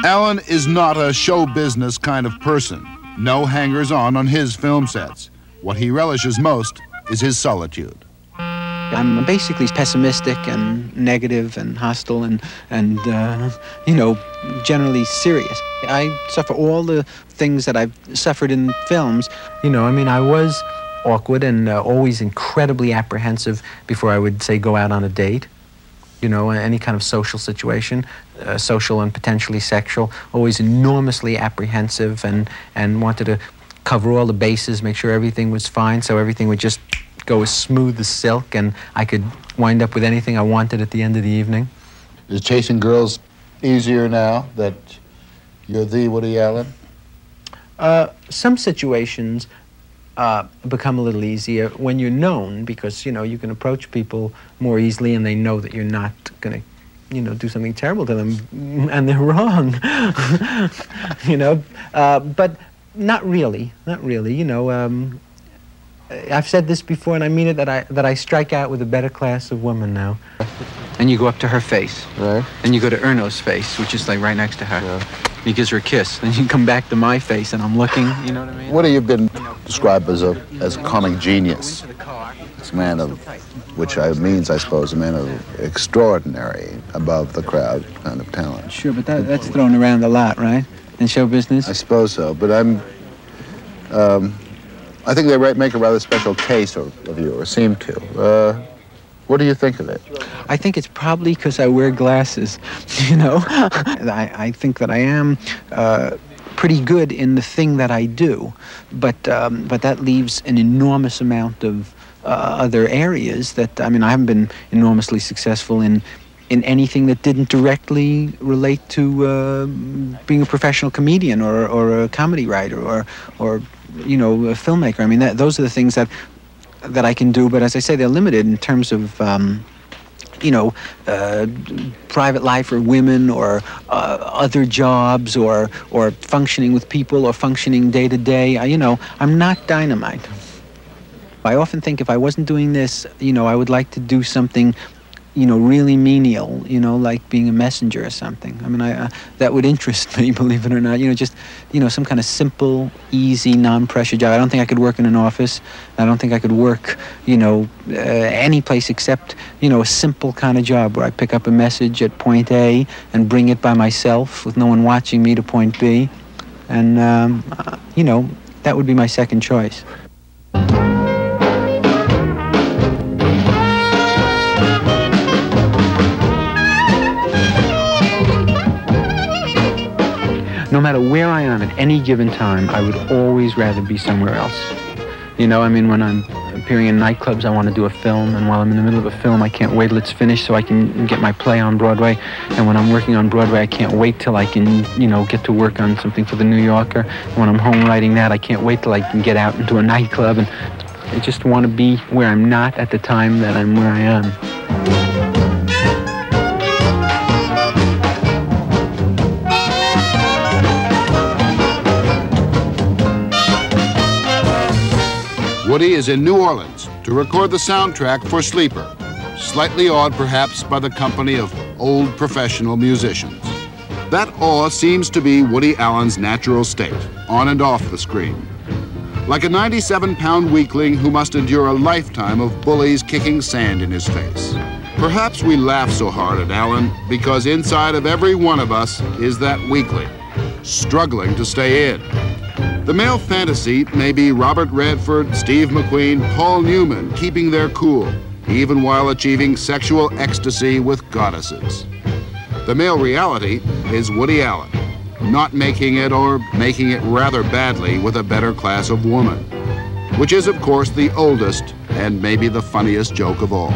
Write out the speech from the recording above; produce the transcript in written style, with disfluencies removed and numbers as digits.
Allen is not a show business kind of person. No hangers-on his film sets. What he relishes most is his solitude. I'm basically pessimistic and negative and hostile and generally serious. I suffer all the things that I've suffered in films. I was awkward and always incredibly apprehensive before I would, say, go out on a date. Any kind of social situation, social and potentially sexual, always enormously apprehensive and wanted to cover all the bases, make sure everything was fine, so everything would just go as smooth as silk and I could wind up with anything I wanted at the end of the evening. Is chasing girls easier now that you're the Woody Allen? Some situations become a little easier when you're known because, you can approach people more easily and they know that you're not going to, do something terrible to them and they're wrong, but not really, I've said this before, and I mean it, that I strike out with a better class of woman now. And you go up to her face. Right. And you go to Erno's face, which is like right next to her. Yeah. He gives her a kiss. Then you come back to my face, and I'm looking, you know what I mean? Woody, you've been described as a comic genius. It's a man of, which means, I suppose, a man of extraordinary, above the crowd kind of talent. Sure, but that's thrown around a lot, right? In show business? I suppose so, but I think they make a rather special case of you, or seem to. What do you think of it? I think it's probably because I wear glasses, I think that I am pretty good in the thing that I do, but that leaves an enormous amount of other areas that, I haven't been enormously successful in anything that didn't directly relate to being a professional comedian or a comedy writer or a filmmaker. Those are the things that I can do, but as I say, they're limited in terms of, private life for women or other jobs or functioning with people or functioning day to day. I'm not Dynamite. I often think if I wasn't doing this, I would like to do something really menial, like being a messenger or something. That would interest me, believe it or not. Just, some kind of simple, easy, non-pressure job. I don't think I could work in an office. I don't think I could work, any place except, a simple kind of job where I pick up a message at point A and bring it by myself with no one watching me to point B. And, that would be my second choice. No matter where I am at any given time, I would always rather be somewhere else. When I'm appearing in nightclubs, I want to do a film, and while I'm in the middle of a film, I can't wait till it's finished so I can get my play on Broadway. And when I'm working on Broadway, I can't wait till I can, get to work on something for the New Yorker. And when I'm home writing that, I can't wait till I can get out into a nightclub. And I just want to be where I'm not at the time that I'm where I am. Woody is in New Orleans to record the soundtrack for Sleeper, slightly awed perhaps by the company of old professional musicians. That awe seems to be Woody Allen's natural state, on and off the screen. Like a 97-pound weakling who must endure a lifetime of bullies kicking sand in his face. Perhaps we laugh so hard at Allen because inside of every one of us is that weakling, struggling to stay in. The male fantasy may be Robert Redford, Steve McQueen, Paul Newman keeping their cool, even while achieving sexual ecstasy with goddesses. The male reality is Woody Allen, not making it or making it rather badly with a better class of woman, which is, of course, the oldest and maybe the funniest joke of all.